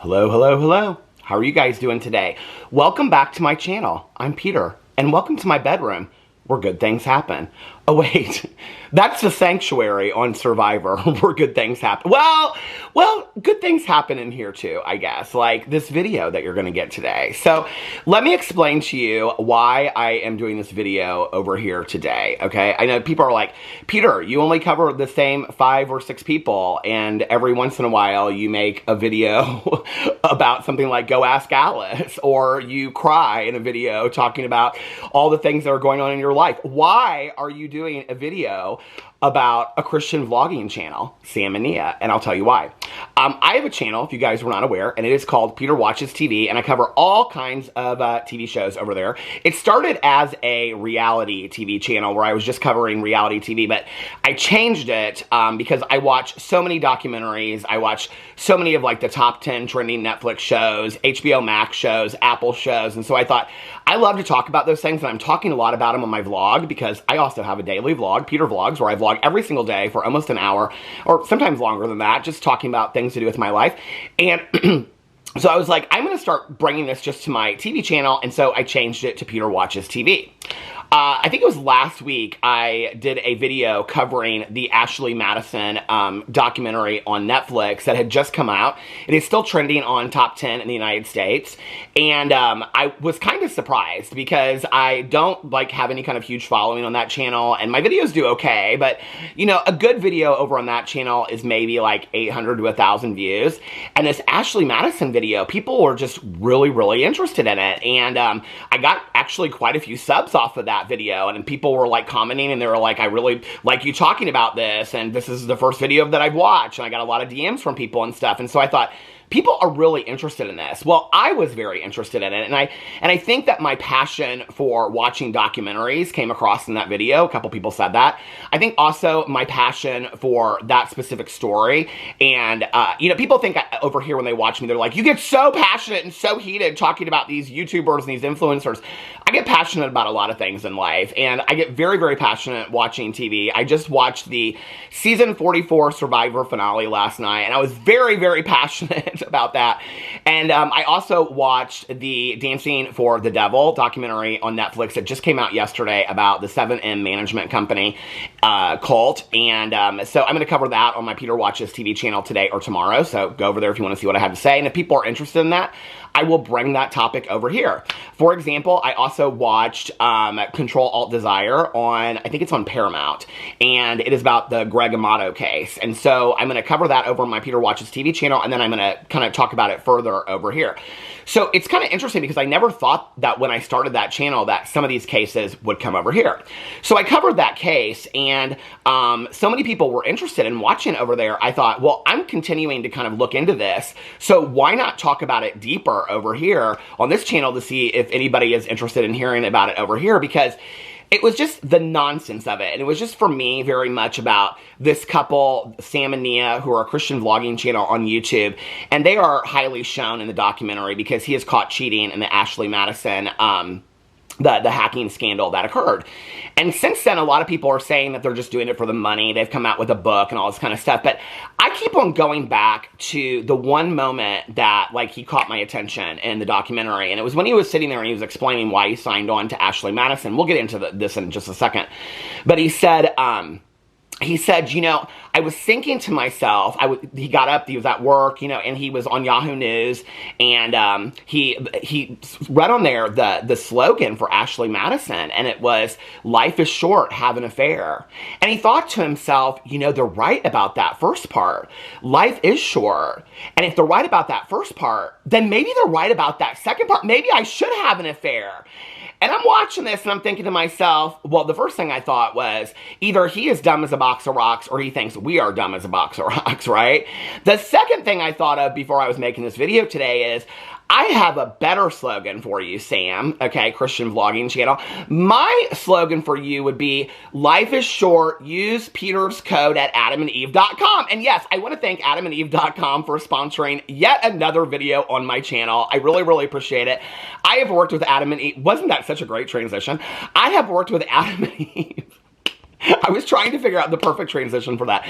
Hello, hello, hello. How are you guys doing today? Welcome back to my channel. I'm Peter, and welcome to my bedroom where good things happen. Oh wait, that's the sanctuary on Survivor where good things happen. Well, good things happen in here too, I guess, like this video that you're gonna get today. So let me explain to you why I am doing this video over here today, okay? I know people are like, Peter, you only cover the same 5 or 6 people, and every once in a while you make a video about something like Go Ask Alice, or you cry in a video talking about all the things that are going on in your life. Why are you doing a video about a Christian vlogging channel, Sam and Nia? And I'll tell you why. I have a channel, if you guys were not aware, and it is called Peter Watches TV, and I cover all kinds of TV shows over there. It started as a reality TV channel where I was just covering reality TV, but I changed it because I watch so many documentaries. I watch so many of like the top 10 trending Netflix shows, HBO Max shows, Apple shows, and so I thought I love to talk about those things, and I'm talking a lot about them on my vlog because I also have a daily vlog, Peter Vlogs, where I vlog every single day for almost an hour, or sometimes longer than that, just talking about things to do with my life. And so I was like, I'm going to start bringing this just to my TV channel, and so I changed it to Peter Watches TV. I think it was last week I did a video covering the Ashley Madison documentary on Netflix that had just come out. It is still trending on top 10 in the United States, and I was kind of surprised because I don't like have any kind of huge following on that channel, and my videos do okay, but you know, a good video over on that channel is maybe like 800 to 1,000 views, and this Ashley Madison video, people were just really interested in it, and I got actually quite a few subs off of that video, and people were like commenting, and they were like, I really like you talking about this, and this is the first video that I've watched, and I got a lot of DMs from people and stuff, and so I thought, people are really interested in this. Well, I was very interested in it, and I think that my passion for watching documentaries came across in that video. A couple people said that. I think also my passion for that specific story, and you know, people think over here when they watch me, they're like, you get so passionate and so heated talking about these YouTubers and these influencers. I get passionate about a lot of things in life, and I get very passionate watching TV. I just watched the season 44 Survivor finale last night, and I was very passionate about that. And I also watched the Dancing for the Devil documentary on Netflix that just came out yesterday about the 7M management company cult. And so I'm going to cover that on my Peter Watches TV channel today or tomorrow. So go over there if you want to see what I have to say. And if people are interested in that, I will bring that topic over here. For example, I also watched Control-Alt-Desire on, I think it's on Paramount, and it is about the Greg Amato case. And so I'm going to cover that over on my Peter Watches TV channel, and then I'm going to kind of talk about it further over here. So it's kind of interesting because I never thought that when I started that channel that some of these cases would come over here. So I covered that case, and so many people were interested in watching over there. I thought, well, I'm continuing to kind of look into this, so why not talk about it deeper over here on this channel to see if anybody is interested in hearing about it over here, because it was just the nonsense of it. And it was just, for me, very much about this couple, Sam and Nia, who are a Christian vlogging channel on YouTube. And they are highly shown in the documentary because he is caught cheating in the Ashley Madison the hacking scandal that occurred. And since then, a lot of people are saying that they're just doing it for the money. They've come out with a book and all this kind of stuff. But I keep on going back to the one moment that, like, he caught my attention in the documentary. And it was when he was sitting there and he was explaining why he signed on to Ashley Madison. We'll get into this in just a second. But he said, you know, I was thinking to myself, he got up, he was at work, you know, and he was on Yahoo News, and he read on there the slogan for Ashley Madison, and it was, life is short, have an affair. And he thought to himself, you know, they're right about that first part. Life is short. And if they're right about that first part, then maybe they're right about that second part. Maybe I should have an affair. And I'm watching this and I'm thinking to myself, well, the first thing I thought was either he is dumb as a box of rocks or he thinks we are dumb as a box of rocks, right? The second thing I thought of before I was making this video today is, I have a better slogan for you, Sam, okay, Christian vlogging channel. My slogan for you would be, life is short, use Peter's code at adamandeve.com. And yes, I want to thank adamandeve.com for sponsoring yet another video on my channel. I really appreciate it. I have worked with Adam and Eve. Wasn't that such a great transition? I have worked with Adam and Eve I was trying to figure out the perfect transition for that.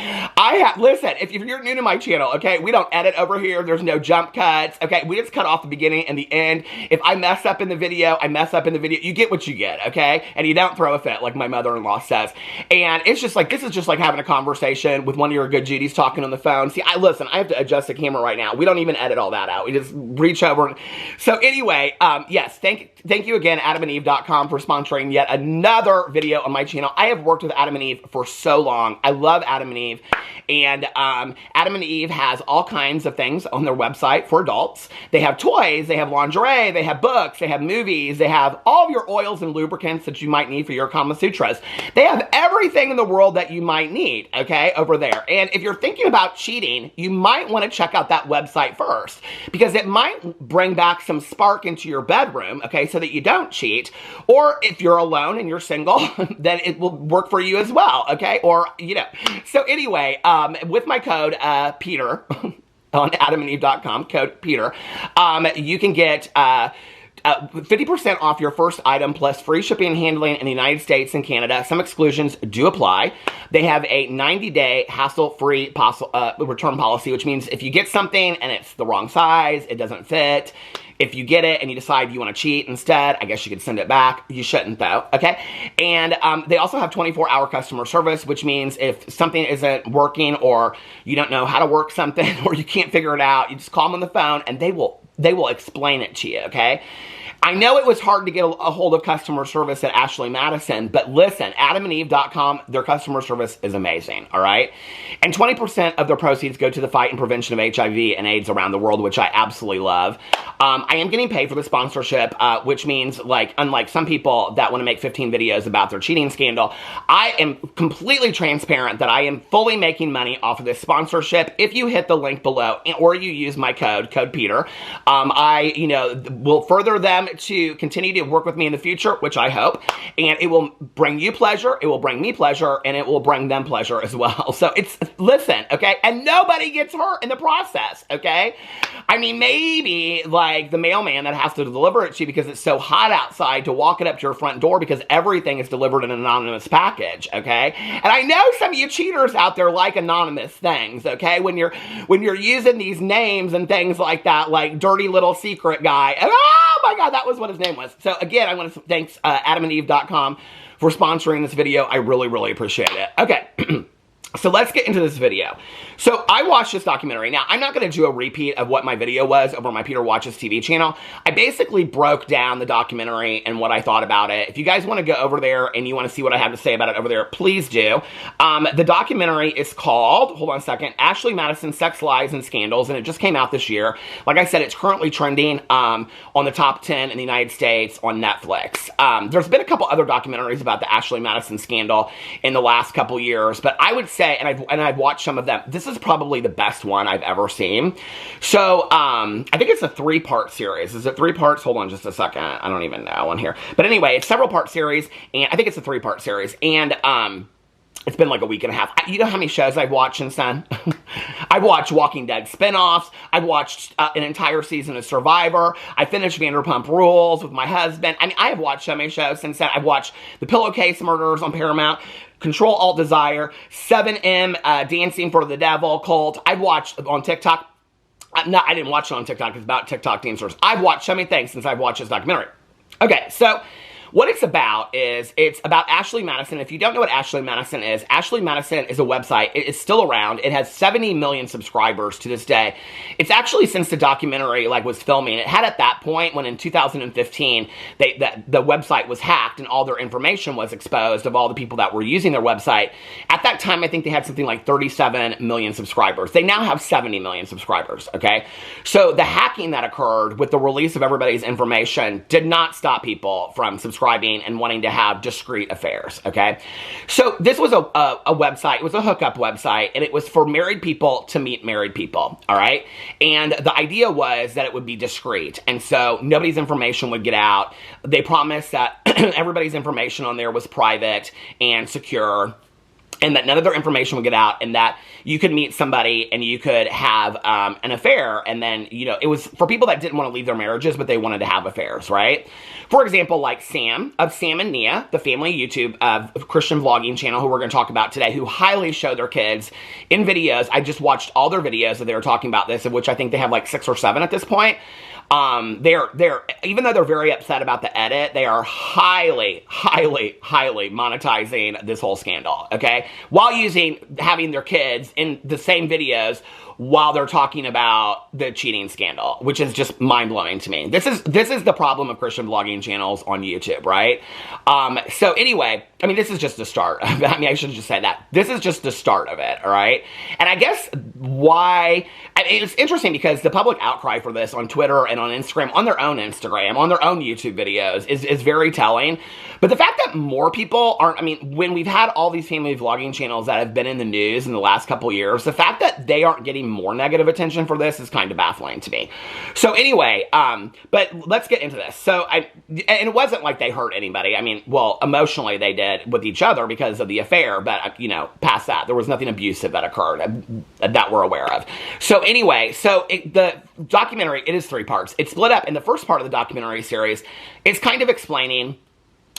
Listen, if you're new to my channel, okay, we don't edit over here. There's no jump cuts, okay? We just cut off the beginning and the end. If I mess up in the video, I mess up in the video. You get what you get, okay? And you don't throw a fit like my mother-in-law says. And it's just like, this is just like having a conversation with one of your good Judies talking on the phone. See, listen, I have to adjust the camera right now. We don't even edit all that out. We just reach over. So anyway, yes, thank you again, adamandeve.com, for sponsoring yet another video on my channel. I have worked with Adam and Eve for so long. I love Adam and Eve. And Adam and Eve has all kinds of things on their website for adults. They have toys, they have lingerie, they have books, they have movies, they have all of your oils and lubricants that you might need for your Kama Sutras. They have everything in the world that you might need, okay, over there. And if you're thinking about cheating, you might want to check out that website first, because it might bring back some spark into your bedroom, okay, so that you don't cheat. Or if you're alone and you're single, then it will work for you as well, okay? Or, you know. So anyway, with my code, Peter, on adamandeve.com, code Peter, you can get 50% off your first item plus free shipping and handling in the United States and Canada. Some exclusions do apply. They have a 90-day hassle-free return policy, which means if you get something and it's the wrong size, it doesn't fit, if you get it and you decide you want to cheat instead, I guess you could send it back. You shouldn't, though, okay? And they also have 24-hour customer service, which means if something isn't working or you don't know how to work something or you can't figure it out, you just call them on the phone and they will explain it to you, okay? I know it was hard to get a hold of customer service at Ashley Madison, but listen, adamandeve.com, their customer service is amazing, all right? And 20% of their proceeds go to the fight and prevention of HIV and AIDS around the world, which I absolutely love. I am getting paid for the sponsorship, which means, like, unlike some people that want to make 15 videos about their cheating scandal, I am completely transparent that I am fully making money off of this sponsorship. If you hit the link below or you use my code Peter, I, will further them to continue to work with me in the future, which I hope, and it will bring you pleasure, it will bring me pleasure, and it will bring them pleasure as well. So listen, okay, and nobody gets hurt in the process, okay? I mean, maybe, like, the mailman that has to deliver it to you because it's so hot outside to walk it up to your front door because everything is delivered in an anonymous package, okay? And I know some of you cheaters out there like anonymous things, okay? When you're using these names and things like that, like Dirty Little Secret Guy, and oh my God, that was what his name was. So again, I want to thank adamandeve.com for sponsoring this video. I really, really appreciate it. Okay. So let's get into this video. So I watched this documentary. Now, I'm not going to do a repeat of what my video was over my Peter Watches TV channel. I basically broke down the documentary and what I thought about it. If you guys want to go over there and you want to see what I have to say about it over there, please do. The documentary is called, hold on a second, Ashley Madison, Sex, Lies, and Scandals, and it just came out this year. Like I said, it's currently trending on the top 10 in the United States on Netflix. There's been a couple other documentaries about the Ashley Madison scandal in the last couple years, but I would say, and I've watched some of them, this is probably the best one I've ever seen. So, I think it's a 3-part series. Is it 3 parts? Hold on just a second. I don't even know on here. But anyway, it's several part series, and I think it's a 3-part series, and, it's been like a week and a half. You know how many shows I've watched since then? I've watched Walking Dead spinoffs. I've watched an entire season of Survivor. I finished Vanderpump Rules with my husband. I mean, I have watched so many shows since then. I've watched The Pillowcase Murders on Paramount, Control Alt Desire, 7M, Dancing for the Devil, Cult. I've watched on TikTok. No, I didn't watch it on TikTok. It's about TikTok dancers. I've watched so many things since I've watched this documentary. Okay, so what it's about is, it's about Ashley Madison. If you don't know what Ashley Madison is a website. It is still around. It has 70 million subscribers to this day. It's actually since the documentary was filming. It had at that point when in 2015, the website was hacked and all their information was exposed of all the people that were using their website. At that time, I think they had something like 37 million subscribers. They now have 70 million subscribers, okay? So the hacking that occurred with the release of everybody's information did not stop people from subscribing and wanting to have discreet affairs, okay? So this was a website, it was a hookup website, and it was for married people to meet married people, all right? And the idea was that it would be discreet, and so nobody's information would get out. They promised that everybody's information on there was private and secure. and that none of their information would get out, and that you could meet somebody and you could have an affair, and then, you know, it was for people that didn't want to leave their marriages, but they wanted to have affairs, right? For example, like Sam and Nia, the family YouTube Christian vlogging channel, who we're going to talk about today, who highly show their kids in videos. I just watched all their videos that they were talking about this, of which I think they have like 6 or 7 at this point. They're even though they're very upset about the edit, they are highly monetizing this whole scandal, okay? While having their kids in the same videos while they're talking about the cheating scandal, which is just mind-blowing to me. This is the problem of Christian vlogging channels on YouTube, right? So anyway, I mean, this is just the start. I mean, I should just say that. This is just the start of it, all right? And I guess why... I mean, it's interesting because the public outcry for this on Twitter and on Instagram, on their own Instagram, on their own YouTube videos is very telling. But the fact that more people aren't... I mean, when we've had all these family vlogging channels that have been in the news in the last couple years, the fact that they aren't getting more negative attention for this is kind of baffling to me. So anyway, but let's get into this. So and it wasn't like they hurt anybody. I mean, well, emotionally they did with each other because of the affair, but you know, past that, there was nothing abusive that occurred that we're aware of. So anyway, the documentary, it is 3 parts. It's split up in the first part of the documentary series. It's kind of explaining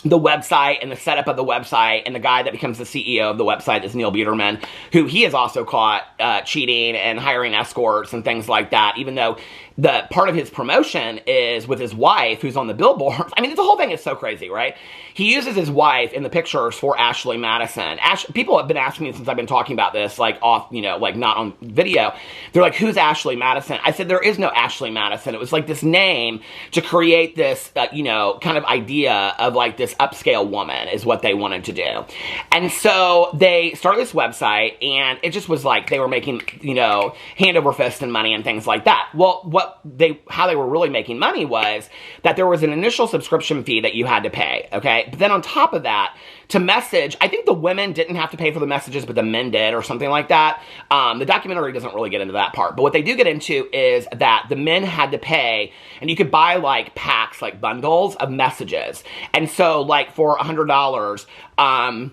the website and the setup of the website, and the guy that becomes the CEO of the website is Neil Biederman, who he is also caught cheating and hiring escorts and things like that, even though the part of his promotion is with his wife, who's on the billboards. I mean, the whole thing is so crazy, right? He uses his wife in the pictures for Ashley Madison. People have been asking me since I've been talking about this, like off, you know, like not on video. They're like, who's Ashley Madison? I said, there is no Ashley Madison. It was like this name to create this, you know, kind of idea of like this upscale woman is what they wanted to do. And so they started this website, and it just was like they were making, you know, hand over fist and money and things like that. Well, how they were really making money was that there was an initial subscription fee that you had to pay, okay? But then on top of that, to message, I think the women didn't have to pay for the messages, but the men did, or something like that. The documentary doesn't really get into that part, but what they do get into is that the men had to pay, and you could buy like packs, like bundles of messages. And so like for $100,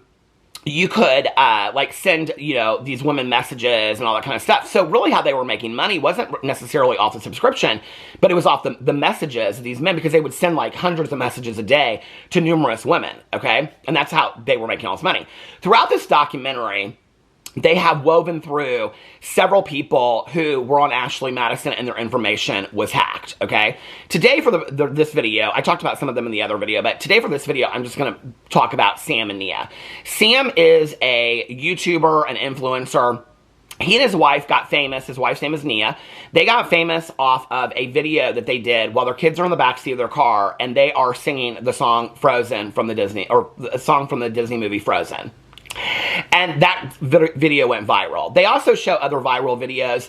you could, like, send, you know, these women messages and all that kind of stuff. So really how they were making money wasn't necessarily off the subscription, but it was off the messages of these men, because they would send, like, hundreds of messages a day to numerous women, okay? And that's how they were making all this money. Throughout this documentary, they have woven through several people who were on Ashley Madison and their information was hacked, okay? Today for this video, I talked about some of them in the other video, but today for this video, I'm just going to talk about Sam and Nia. Sam is a YouTuber, an influencer. He and his wife got famous. His wife's name is Nia. They got famous off of a video that they did while their kids are in the backseat of their car, and they are singing the song Frozen from the Disney, or a song from the Disney movie Frozen. And that video went viral. They also show other viral videos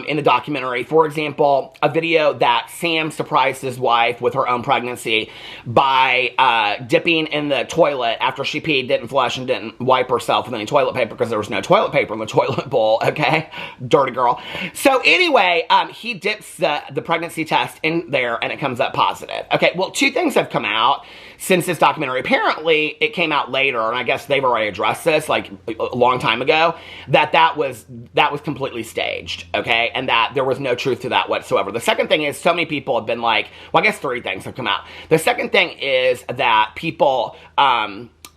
in the documentary. For example, a video that Sam surprised his wife with her own pregnancy by dipping in the toilet after she peed, didn't flush, and didn't wipe herself with any toilet paper because there was no toilet paper in the toilet bowl, okay? Dirty girl. So anyway, he dips the pregnancy test in there and it comes up positive. Okay, well, 2 things have come out since this documentary. Apparently, it came out later, and I guess they've already addressed this, like, a long time ago, that was completely staged, okay? And that there was no truth to that whatsoever. The second thing is, so many people have been like, well, I guess 3 things have come out. The second thing is that people,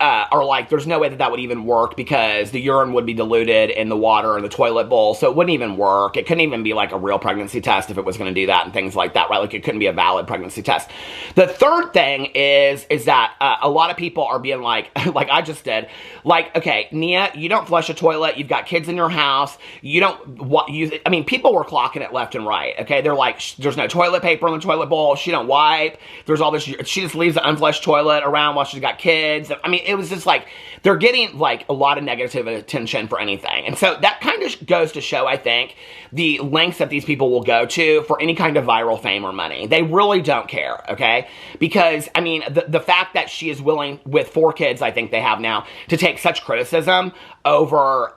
are like, there's no way that would even work because the urine would be diluted in the water in the toilet bowl, so it wouldn't even work. It couldn't even be like a real pregnancy test if it was going to do that and things like that, right? Like, it couldn't be a valid pregnancy test. The third thing is that a lot of people are being like, like I just did, like, okay, Nia, you don't flush a toilet, you've got kids in your house, you don't use it. I mean, people were clocking it left and right, okay? They're like, there's no toilet paper in the toilet bowl, she don't wipe, there's all this, she just leaves the unflushed toilet around while she's got kids. I mean, it was just like, they're getting like a lot of negative attention for anything. And so that kind of goes to show, I think, the lengths that these people will go to for any kind of viral fame or money. They really don't care, okay? Because, I mean, the fact that she is willing, with 4 kids I think they have now, to take such criticism over,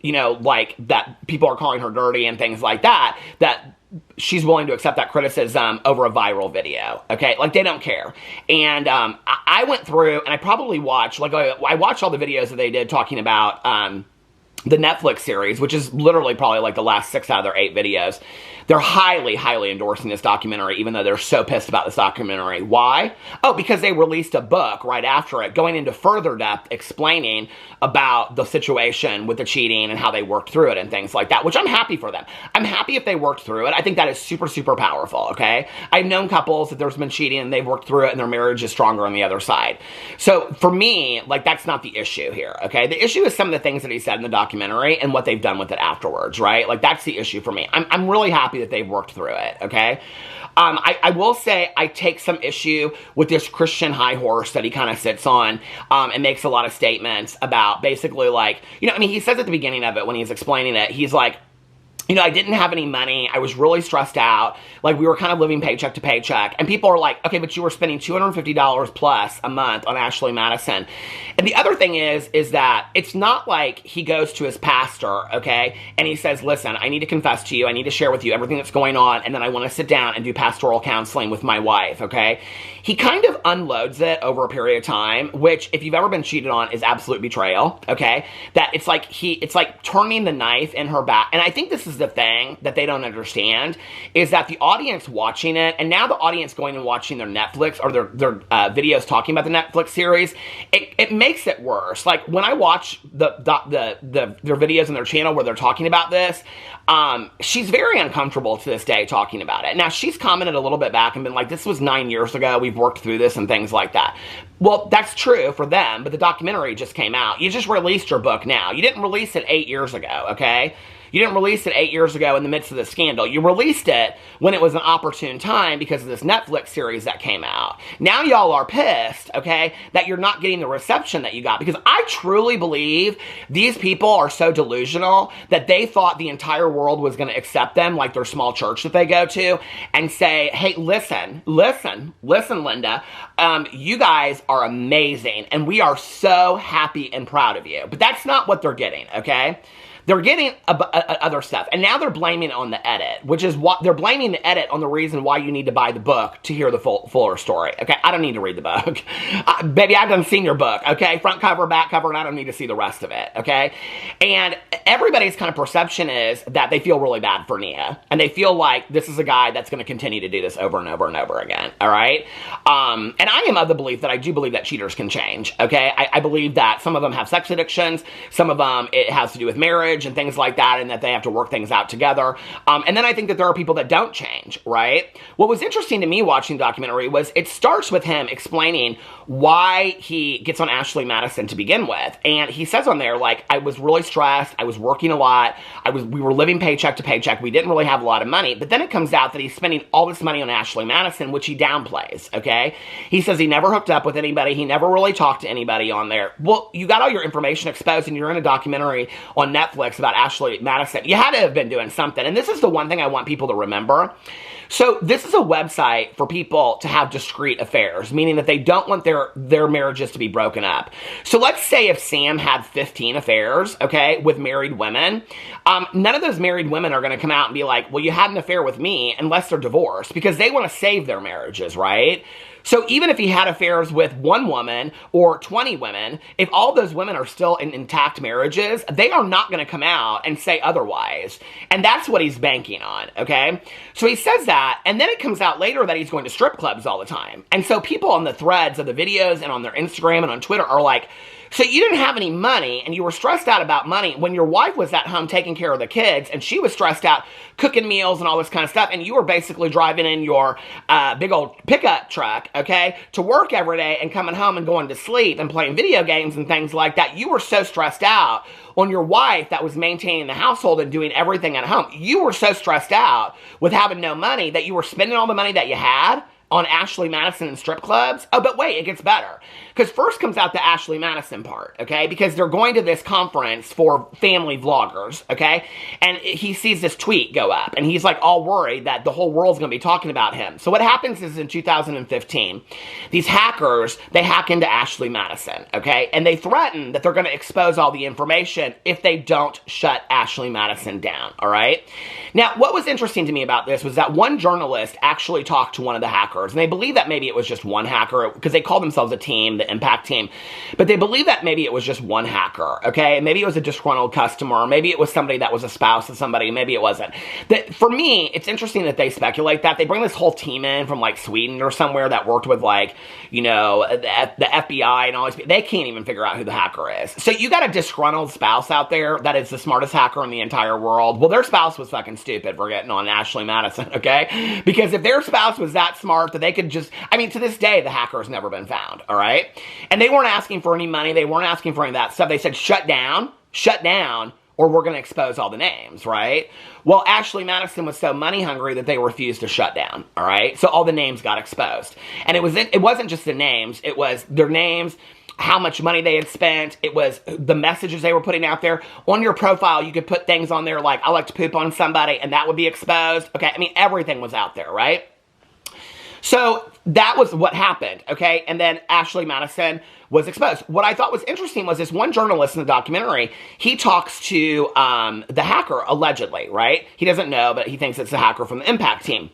you know, like, that people are calling her dirty and things like that, that she's willing to accept that criticism over a viral video, okay? Like, they don't care. And I went through, and I probably watched, like, I watched all the videos that they did talking about the Netflix series, which is literally probably like the last 6 out of their 8 videos. They're highly, highly endorsing this documentary, even though they're so pissed about this documentary. Why? Oh, because they released a book right after it, going into further depth, explaining about the situation with the cheating and how they worked through it and things like that, which I'm happy for them. I'm happy if they worked through it. I think that is super, super powerful, okay? I've known couples that there's been cheating and they've worked through it and their marriage is stronger on the other side. So for me, like, that's not the issue here, okay? The issue is some of the things that he said in the documentary and what they've done with it afterwards, right? Like, that's the issue for me. I'm really happy that they've worked through it, okay? I will say I take some issue with this Christian high horse that he kind of sits on and makes a lot of statements about basically, like, you know, I mean, he says at the beginning of it when he's explaining it, he's like, you know, I didn't have any money. I was really stressed out. Like, we were kind of living paycheck to paycheck. And people are like, okay, but you were spending $250 plus a month on Ashley Madison. And the other thing is that it's not like he goes to his pastor, okay, and he says, listen, I need to confess to you. I need to share with you everything that's going on. And then I want to sit down and do pastoral counseling with my wife, okay? He kind of unloads it over a period of time, which, if you've ever been cheated on, is absolute betrayal, okay? That it's like turning the knife in her back. And I think this is the thing that they don't understand, is that the audience watching it, and now the audience going and watching their Netflix or their videos talking about the Netflix series, it makes it worse. Like, when I watch their videos on their channel where they're talking about this, she's very uncomfortable to this day talking about it. Now, she's commented a little bit back and been like, this was 9 years ago, we've worked through this and things like that. Well, that's true for them, but the documentary just came out. You just released your book now. You didn't release it 8 years ago, okay? You didn't release it 8 years ago in the midst of the scandal. You released it when it was an opportune time because of this Netflix series that came out. Now y'all are pissed, okay, that you're not getting the reception that you got, because I truly believe these people are so delusional that they thought the entire world was going to accept them, like their small church that they go to, and say, hey, listen, Linda, you guys are amazing, and we are so happy and proud of you. But that's not what they're getting, okay? They're getting other stuff. And now they're blaming it on the edit, which is what they're blaming the edit on the reason why you need to buy the book to hear the fuller story. Okay, I don't need to read the book. Baby, I've done seen your book, okay? Front cover, back cover, and I don't need to see the rest of it, okay? And everybody's kind of perception is that they feel really bad for Nia. And they feel like this is a guy that's going to continue to do this over and over and over again, all right? And I am of the belief that I do believe that cheaters can change, okay? I believe that some of them have sex addictions. Some of them, it has to do with marriage and things like that, and that they have to work things out together. And then I think that there are people that don't change, right? What was interesting to me watching the documentary was it starts with him explaining why he gets on Ashley Madison to begin with. And he says on there, like, I was really stressed, I was working a lot, we were living paycheck to paycheck, we didn't really have a lot of money. But then it comes out that he's spending all this money on Ashley Madison, which he downplays, okay? He says he never hooked up with anybody, he never really talked to anybody on there. Well, you got all your information exposed and you're in a documentary on Netflix about Ashley Madison. You had to have been doing something. And this is the one thing I want people to remember. So this is a website for people to have discreet affairs, meaning that they don't want their marriages to be broken up. So let's say if Sam had 15 affairs, okay, with married women, none of those married women are going to come out and be like, well, you had an affair with me, unless they're divorced, because they want to save their marriages, right? So even if he had affairs with one woman or 20 women, if all those women are still in intact marriages, they are not going to come out and say otherwise. And that's what he's banking on, okay? So he says that, and then it comes out later that he's going to strip clubs all the time. And so people on the threads of the videos and on their Instagram and on Twitter are like, so you didn't have any money and you were stressed out about money when your wife was at home taking care of the kids and she was stressed out cooking meals and all this kind of stuff, and you were basically driving in your big old pickup truck, okay, to work every day and coming home and going to sleep and playing video games and things like that. You were so stressed out on your wife that was maintaining the household and doing everything at home. You were so stressed out with having no money that you were spending all the money that you had, on Ashley Madison and strip clubs. Oh, but wait, it gets better. Because first comes out the Ashley Madison part, okay? Because they're going to this conference for family vloggers, okay? And he sees this tweet go up, and he's like all worried that the whole world's going to be talking about him. So what happens is in 2015, these hackers, they hack into Ashley Madison, okay? And they threaten that they're going to expose all the information if they don't shut Ashley Madison down, all right? Now, what was interesting to me about this was that one journalist actually talked to one of the hackers, and they believe that maybe it was just one hacker, because they call themselves a team, the Impact team, but they believe that maybe it was just one hacker, okay? Maybe it was a disgruntled customer, maybe it was somebody that was a spouse of somebody, maybe it wasn't. For me, it's interesting that they speculate that. They bring this whole team in from like Sweden or somewhere that worked with like, you know, the FBI and all these people. They can't even figure out who the hacker is. So you got a disgruntled spouse out there that is the smartest hacker in the entire world. Well, their spouse was fucking stupid for getting on Ashley Madison, okay? Because if their spouse was that smart that they could just, I mean, to this day, the hacker has never been found, all right? And they weren't asking for any money. They weren't asking for any of that stuff. They said, shut down, or we're going to expose all the names, right? Well, Ashley Madison was so money hungry that they refused to shut down, all right? So all the names got exposed. And it wasn't just the names. It was their names, how much money they had spent. It was the messages they were putting out there. On your profile, you could put things on there like, I like to poop on somebody, and that would be exposed. Okay, I mean, everything was out there, right? So that was what happened, okay? And then Ashley Madison was exposed. What I thought was interesting was this one journalist in the documentary, he talks to the hacker, allegedly, right? He doesn't know, but he thinks it's the hacker from the Impact team.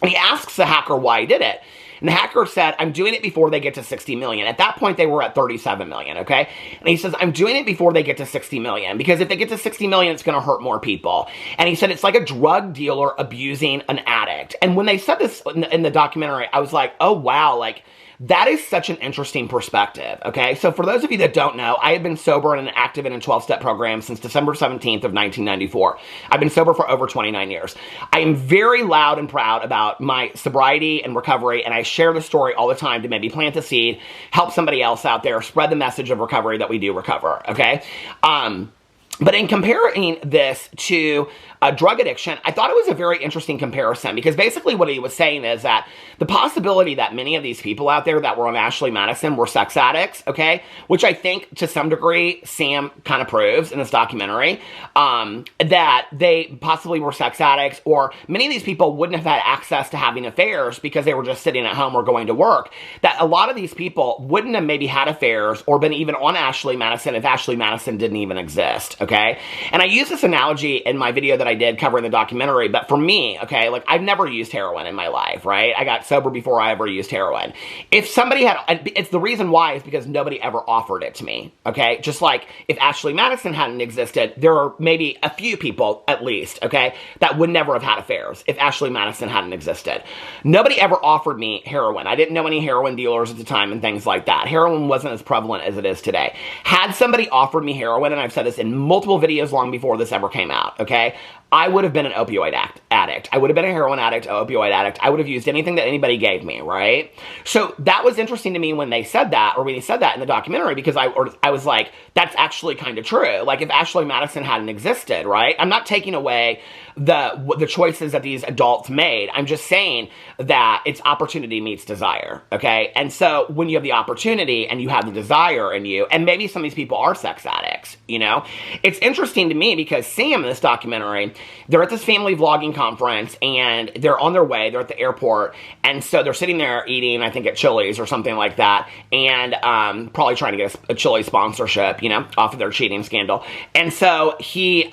And he asks the hacker why he did it. And the hacker said, I'm doing it before they get to 60 million. At that point, they were at 37 million, okay? And he says, I'm doing it before they get to 60 million, because if they get to 60 million, it's going to hurt more people. And he said, it's like a drug dealer abusing an addict. And when they said this in the documentary, I was like, oh, wow, like, that is such an interesting perspective, okay? So for those of you that don't know, I have been sober and active in a 12-step program since December 17th of 1994. I've been sober for over 29 years. I am very loud and proud about my sobriety and recovery, and I share the story all the time to maybe plant a seed, help somebody else out there, spread the message of recovery that we do recover, okay? But in comparing this to drug addiction, I thought it was a very interesting comparison, because basically what he was saying is that the possibility that many of these people out there that were on Ashley Madison were sex addicts, okay, which I think to some degree Sam kind of proves in this documentary, that they possibly were sex addicts, or many of these people wouldn't have had access to having affairs because they were just sitting at home or going to work, that a lot of these people wouldn't have maybe had affairs or been even on Ashley Madison if Ashley Madison didn't even exist, okay? And I use this analogy in my video that I did covering the documentary, but for me, okay, like I've never used heroin in my life, right? I got sober before I ever used heroin. If somebody had, it's the reason why is because nobody ever offered it to me, okay? Just like if Ashley Madison hadn't existed, there are maybe a few people at least, okay, that would never have had affairs if Ashley Madison hadn't existed. Nobody ever offered me heroin. I didn't know any heroin dealers at the time and things like that. Heroin wasn't as prevalent as it is today. Had somebody offered me heroin, and I've said this in multiple videos long before this ever came out, okay, I would have been an opioid addict. I would have been a heroin addict, opioid addict. I would have used anything that anybody gave me, right? So that was interesting to me when they said that, or when he said that in the documentary, because I was like, that's actually kind of true. Like if Ashley Madison hadn't existed, right? I'm not taking away the choices that these adults made. I'm just saying that it's opportunity meets desire, okay? And so when you have the opportunity and you have the desire in you, and maybe some of these people are sex addicts, you know? It's interesting to me because Sam in this documentary, they're at this family vlogging conference and they're on their way, they're at the airport, and so they're sitting there eating, I think at Chili's or something like that, and probably trying to get a Chili's sponsorship, you know, off of their cheating scandal. And so he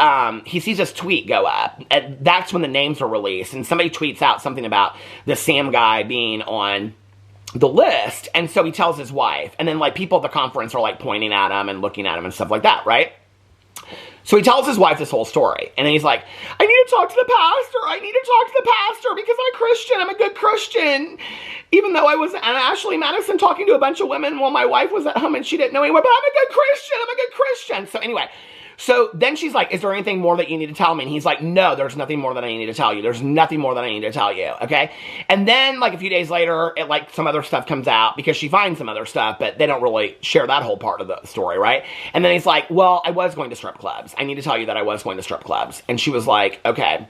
sees this tweet go up. And that's when the names are released, and somebody tweets out something about the Sam guy being on the list, and so he tells his wife, and then like people at the conference are like pointing at him and looking at him and stuff like that, right? So he tells his wife this whole story, and then he's like, I need to talk to the pastor, I need to talk to the pastor because I'm a Christian, I'm a good Christian, even though I was at Ashley Madison talking to a bunch of women while my wife was at home and she didn't know anywhere, but I'm a good Christian, I'm a good Christian. So anyway, so then she's like, is there anything more that you need to tell me? And he's like, no, there's nothing more that I need to tell you. There's nothing more that I need to tell you, okay? And then, like, a few days later, like, some other stuff comes out because she finds some other stuff, but they don't really share that whole part of the story, right? And then he's like, well, I was going to strip clubs. I need to tell you that I was going to strip clubs. And she was like, okay.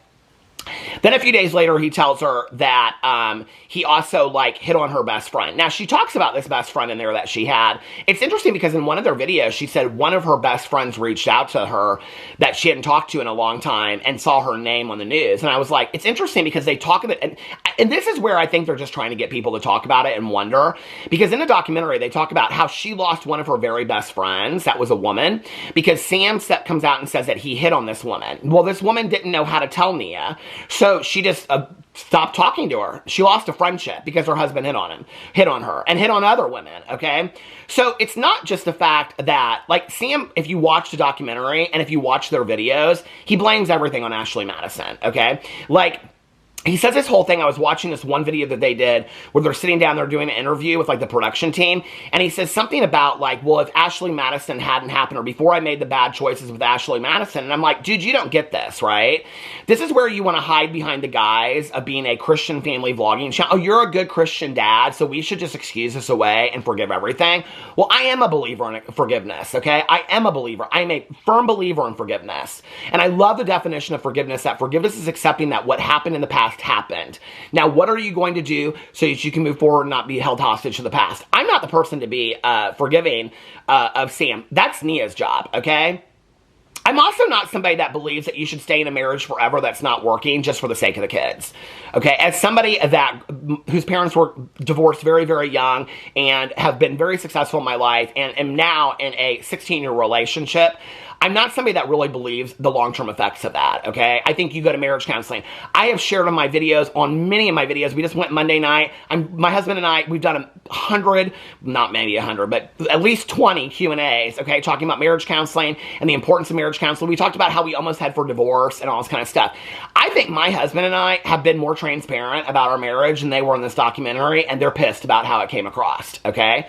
Then a few days later, he tells her that he also, like, hit on her best friend. Now, she talks about this best friend in there that she had. It's interesting because in one of their videos, she said one of her best friends reached out to her that she hadn't talked to in a long time and saw her name on the news. And I was like, it's interesting because they talk about it. And this is where I think they're just trying to get people to talk about it and wonder. Because in the documentary, they talk about how she lost one of her very best friends. That was a woman. Because Sam comes out and says that he hit on this woman. Well, this woman didn't know how to tell Nia. So she just stopped talking to her. She lost a friendship because her husband hit on her, and hit on other women, okay? So it's not just the fact that, like, Sam, if you watch the documentary and if you watch their videos, he blames everything on Ashley Madison, okay? Like, he says this whole thing. I was watching this one video that they did where they're sitting down there doing an interview with, like, the production team, and he says something about, like, well, if Ashley Madison hadn't happened, or before I made the bad choices with Ashley Madison, and I'm like, dude, you don't get this, right? This is where you want to hide behind the guise of being a Christian family vlogging channel. Oh, you're a good Christian dad, so we should just excuse this away and forgive everything. Well, I am a believer in forgiveness, okay? I am a believer. I'm a firm believer in forgiveness, and I love the definition of forgiveness, that forgiveness is accepting that what happened in the past happened. Now, what are you going to do so that you can move forward and not be held hostage to the past? I'm not the person to be forgiving of Sam. That's Nia's job, okay? I'm also not somebody that believes that you should stay in a marriage forever that's not working just for the sake of the kids, okay? As somebody whose parents were divorced very, very young and have been very successful in my life and am now in a 16-year relationship, I'm not somebody that really believes the long-term effects of that, okay? I think you go to marriage counseling. I have shared on many of my videos, we just went Monday night, my husband and I, we've done 100, not maybe 100, but at least 20 Q&As, okay, talking about marriage counseling and the importance of marriage counseling. We talked about how we almost had for divorce and all this kind of stuff. I think my husband and I have been more transparent about our marriage than they were in this documentary, and they're pissed about how it came across, okay?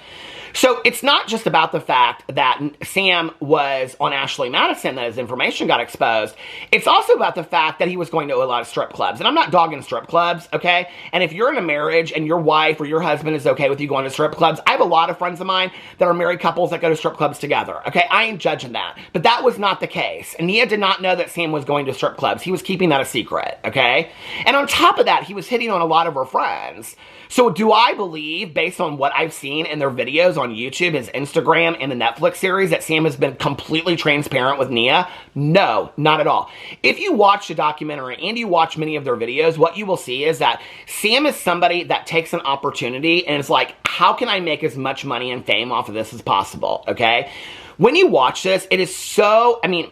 So it's not just about the fact that Sam was on Ashley Madison that his information got exposed. It's also about the fact that he was going to a lot of strip clubs. And I'm not dogging strip clubs, okay? And if you're in a marriage and your wife or your husband is okay with you going to strip clubs, I have a lot of friends of mine that are married couples that go to strip clubs together, okay? I ain't judging that. But that was not the case. And Nia did not know that Sam was going to strip clubs. He was keeping that a secret, okay? And on top of that, he was hitting on a lot of her friends. So do I believe, based on what I've seen in their videos on YouTube, his Instagram, and the Netflix series, that Sam has been completely transparent with Nia? No, not at all. If you watch the documentary and you watch many of their videos, what you will see is that Sam is somebody that takes an opportunity and is like, how can I make as much money and fame off of this as possible, okay? When you watch this, it is so, I mean,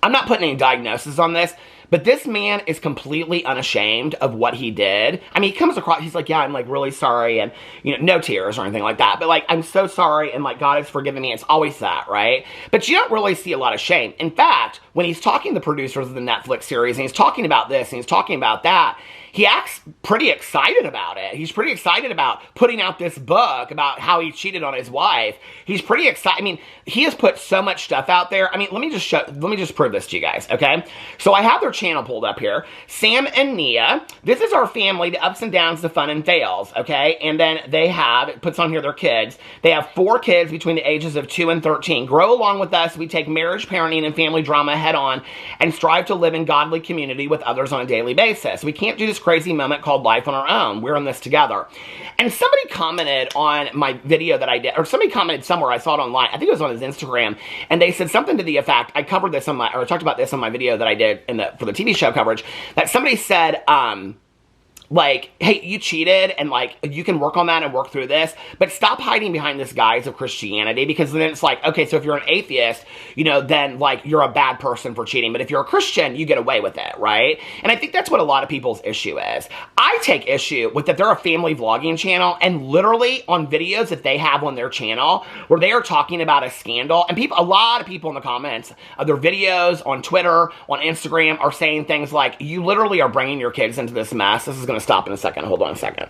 I'm not putting any diagnosis on this, but this man is completely unashamed of what he did. I mean, he comes across, he's like, yeah, I'm like really sorry, and, you know, no tears or anything like that, but like, I'm so sorry, and like, God has forgiven me. It's always that, right? But you don't really see a lot of shame. In fact, when he's talking to the producers of the Netflix series, and he's talking about this, and he's talking about that, he acts pretty excited about it. He's pretty excited about putting out this book about how he cheated on his wife. He's pretty excited. I mean, he has put so much stuff out there. I mean, let me just prove this to you guys, okay? So I have their channel pulled up here. Sam and Nia. This is our family, the ups and downs, the fun and fails, okay? And then they have, it puts on here their kids. They have 4 kids between the ages of 2 and 13. Grow along with us. We take marriage, parenting, and family drama head on and strive to live in godly community with others on a daily basis. We can't do this crazy moment called life on our own. We're in this together. And somebody commented on my video that I did, or somebody commented somewhere, I saw it online, I think it was on his Instagram, and they said something to the effect, I covered this on I talked about this on my video that I did for the TV show coverage, that somebody said, like, hey, you cheated, and like, you can work on that and work through this, but stop hiding behind this guise of Christianity, because then it's like, okay, so if you're an atheist, you know, then like, you're a bad person for cheating, but if you're a Christian, you get away with it, right? And I think that's what a lot of people's issue is. I take issue with that they're a family vlogging channel, and literally on videos that they have on their channel, where they are talking about a scandal, and a lot of people in the comments of their videos on Twitter, on Instagram, are saying things like, you literally are bringing your kids into this mess. This is going to stop in a second. Hold on a second.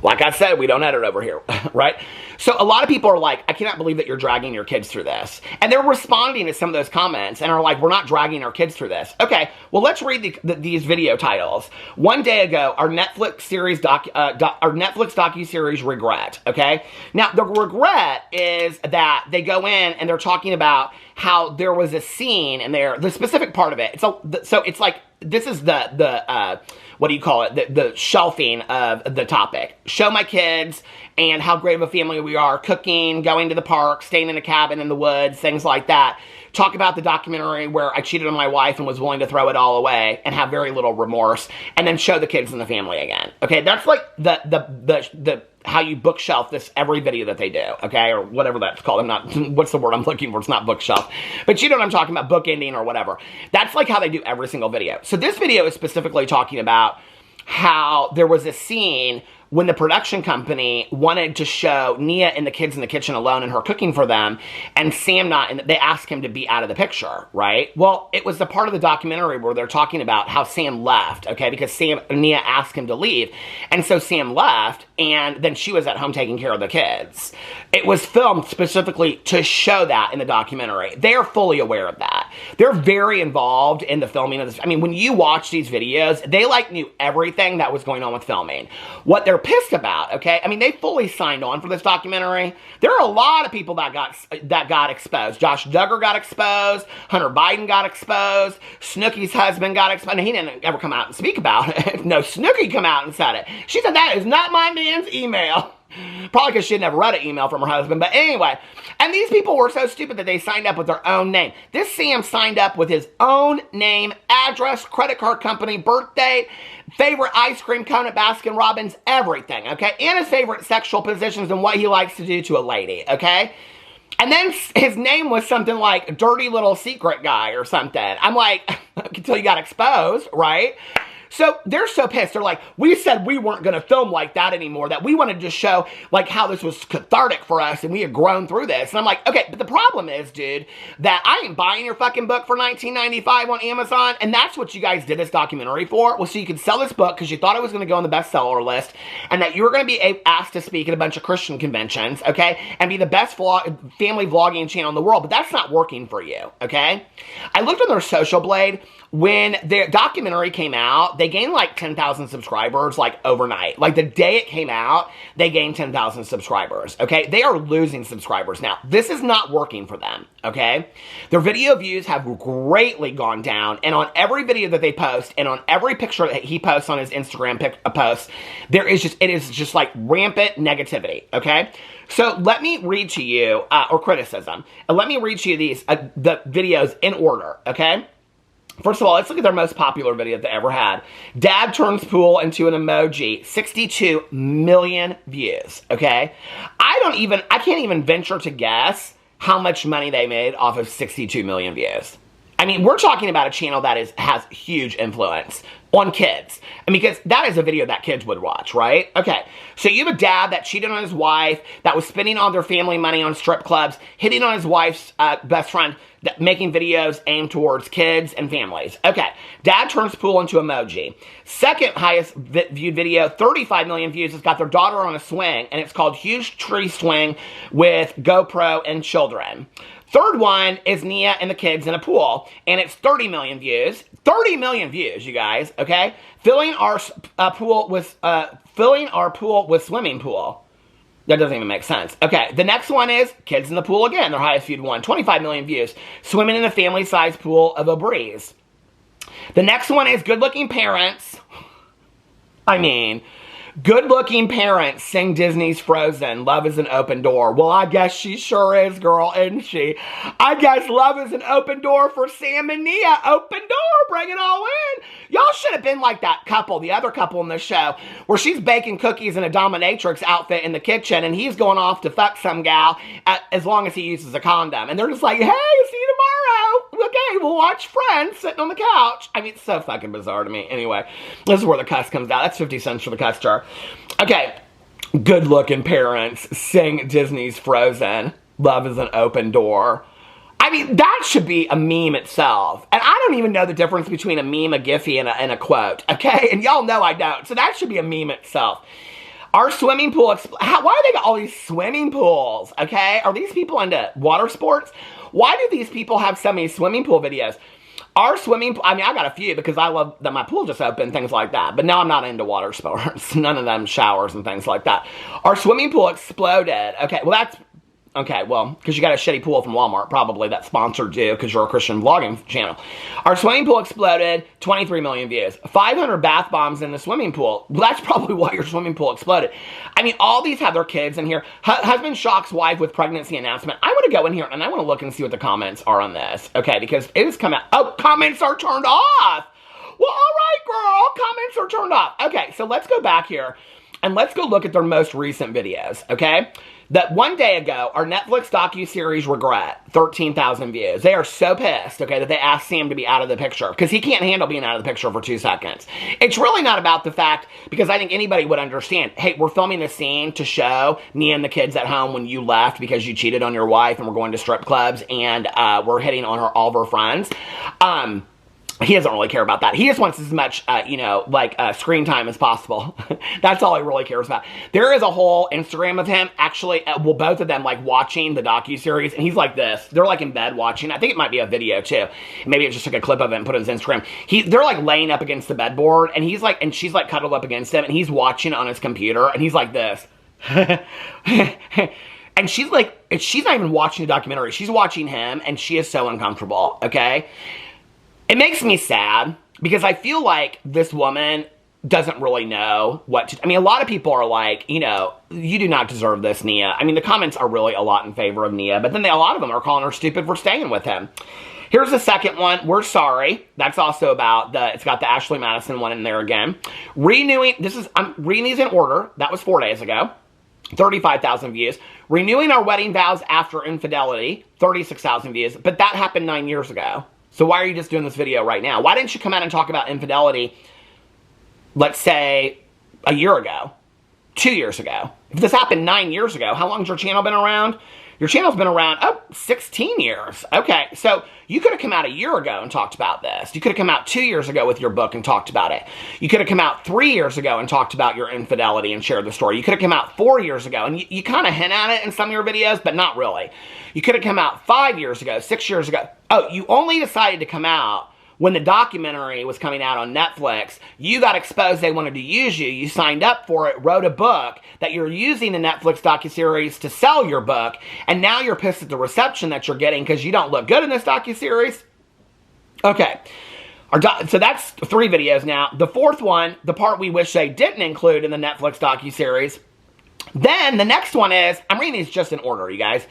Like I said, we don't edit over here, right? So a lot of people are like, I cannot believe that you're dragging your kids through this. And they're responding to some of those comments and are like, we're not dragging our kids through this. Okay, well, let's read these video titles. One day ago, our Netflix docuseries Regret, okay? Now, the regret is that they go in and they're talking about how there was a scene in there, the specific part of it. So it's like, the what do you call it? The shelving of the topic. Show my kids and how great of a family we are, cooking, going to the park, staying in a cabin in the woods, things like that. Talk about the documentary where I cheated on my wife and was willing to throw it all away and have very little remorse, and then show the kids and the family again. Okay, that's like the how you bookshelf this every video that they do, okay, or whatever that's called. I'm not, what's the word I'm looking for? It's not bookshelf, but you know what I'm talking about, book ending or whatever. That's like how they do every single video. So this video is specifically talking about how there was a scene when the production company wanted to show Nia and the kids in the kitchen alone and her cooking for them, and Sam not, and they asked him to be out of the picture, right? Well, it was the part of the documentary where they're talking about how Sam left, okay, because Nia asked him to leave, and so Sam left, and then she was at home taking care of the kids. It was filmed specifically to show that in the documentary. They're fully aware of that. They're very involved in the filming of this. I mean, when you watch these videos, they like knew everything that was going on with filming. What they're pissed about, okay? I mean, they fully signed on for this documentary. There are a lot of people that got exposed. Josh Duggar got exposed. Hunter Biden got exposed. Snooki's husband got exposed. He didn't ever come out and speak about it. No, Snooki come out and said it. She said, that is not my man's email. Probably because she had never read an email from her husband. But anyway, and these people were so stupid that they signed up with their own name. This Sam signed up with his own name, address, credit card company, birth date, favorite ice cream cone at Baskin Robbins, everything, okay? And his favorite sexual positions and what he likes to do to a lady, okay? And then his name was something like Dirty Little Secret Guy or something. I'm like, until you got exposed, right? So they're so pissed. They're like, we said we weren't going to film like that anymore, that we wanted to show like how this was cathartic for us and we had grown through this. And I'm like, okay, but the problem is, dude, that I ain't buying your fucking book for $19.95 on Amazon. And that's what you guys did this documentary for, was so you could sell this book because you thought it was going to go on the bestseller list and that you were going to be asked to speak at a bunch of Christian conventions, okay, and be the best family vlogging channel in the world. But that's not working for you, okay? I looked on their Social Blade. When their documentary came out, they gained like 10,000 subscribers like overnight. Like the day it came out, they gained 10,000 subscribers, okay? They are losing subscribers now. This is not working for them, okay? Their video views have greatly gone down, and on every video that they post and on every picture that he posts on his Instagram posts, it is just like rampant negativity, okay? So let me read to you, or criticism, and let me read to you the videos in order, okay? First of all, let's look at their most popular video they ever had. Dad turns pool into an emoji. 62 million views, okay? I can't even venture to guess how much money they made off of 62 million views. I mean, we're talking about a channel that has huge influence on kids. I mean, because that is a video that kids would watch, right? Okay, so you have a dad that cheated on his wife, that was spending all their family money on strip clubs, hitting on his wife's best friend, making videos aimed towards kids and families. Okay, dad turns pool into emoji. Second highest viewed video, 35 million views. It's got their daughter on a swing, and it's called Huge Tree Swing with GoPro and Children. Third one is Nia and the kids in a pool, and it's 30 million views. 30 million views, you guys, okay? Filling our pool with swimming pool. That doesn't even make sense. Okay, the next one is kids in the pool again, their highest viewed one, 25 million views. Swimming in a family-sized pool of a breeze. The next one is good-looking parents. I mean, good-looking parents sing Disney's Frozen. Love is an open door. Well, I guess she sure is, girl, isn't she? I guess love is an open door for Sam and Nia. Open door, bring it all in. Y'all should have been like that couple, the other couple in the show, where she's baking cookies in a dominatrix outfit in the kitchen, and he's going off to fuck some gal as long as he uses a condom. And they're just like, hey, see you tomorrow. Okay, we'll watch Friends sitting on the couch. I mean, it's so fucking bizarre to me. Anyway, this is where the cuss comes out. That's 50 cents for the cuss jar. Okay, good-looking parents sing Disney's Frozen. Love is an open door. I mean, that should be a meme itself. And I don't even know the difference between a meme, a Giphy, and a quote, okay? And y'all know I don't. So that should be a meme itself. Our swimming pool, why do they got all these swimming pools, okay? Are these people into water sports? Why do these people have so many swimming pool videos? Our swimming pool, I mean, I got a few because I love that my pool just opened, things like that. But now I'm not into water sports. None of them showers and things like that. Our swimming pool exploded. Okay, well, that's Okay, well, because you got a shitty pool from Walmart, probably, that sponsored you because you're a Christian vlogging channel. Our swimming pool exploded, 23 million views. 500 bath bombs in the swimming pool. Well, that's probably why your swimming pool exploded. I mean, all these have their kids in here. Husband shocks wife with pregnancy announcement. I want to go in here and I want to look and see what the comments are on this. Okay, because it has come out. Oh, comments are turned off. Well, all right, girl. Comments are turned off. Okay, so let's go back here and let's go look at their most recent videos, okay? That one day ago, our Netflix docuseries Regret, 13,000 views. They are so pissed, okay, that they asked Sam to be out of the picture because he can't handle being out of the picture for 2 seconds. It's really not about the fact, because I think anybody would understand, hey, we're filming this scene to show me and the kids at home when you left because you cheated on your wife and we're going to strip clubs and we're hitting on all of her friends. He doesn't really care about that. He just wants as much, screen time as possible. That's all he really cares about. There is a whole Instagram of him, actually, both of them, like, watching the docuseries, and he's like this. They're, like, in bed watching. I think it might be a video, too. Maybe it just took a clip of it and put it on his Instagram. They're, like, laying up against the bedboard, and he's, like, and she's, like, cuddled up against him, and he's watching on his computer, and he's like this. And she's, like, she's not even watching the documentary. She's watching him, and she is so uncomfortable, okay? It makes me sad because I feel like this woman doesn't really know what to... I mean, a lot of people are like, you know, you do not deserve this, Nia. I mean, the comments are really a lot in favor of Nia, but then a lot of them are calling her stupid for staying with him. Here's the second one. We're sorry. That's also about it's got the Ashley Madison one in there again. Renewing, I'm reading these in order. That was 4 days ago. 35,000 views. Renewing our wedding vows after infidelity. 36,000 views. But that happened 9 years ago. So why are you just doing this video right now? Why didn't you come out and talk about infidelity, let's say, a year ago? 2 years ago? If this happened 9 years ago, how long has your channel been around? Your channel's been around, 16 years. Okay, so you could have come out a year ago and talked about this. You could have come out 2 years ago with your book and talked about it. You could have come out 3 years ago and talked about your infidelity and shared the story. You could have come out 4 years ago, and you kind of hint at it in some of your videos, but not really. You could have come out 5 years ago, 6 years ago. Oh, you only decided to come out when the documentary was coming out on Netflix. You got exposed they wanted to use you. You signed up for it, wrote a book, that you're using the Netflix docuseries to sell your book, and now you're pissed at the reception that you're getting because you don't look good in this docuseries? Okay. So that's 3 videos now. The fourth one, the part we wish they didn't include in the Netflix docuseries. Then the next one is, I'm reading these just in order, you guys.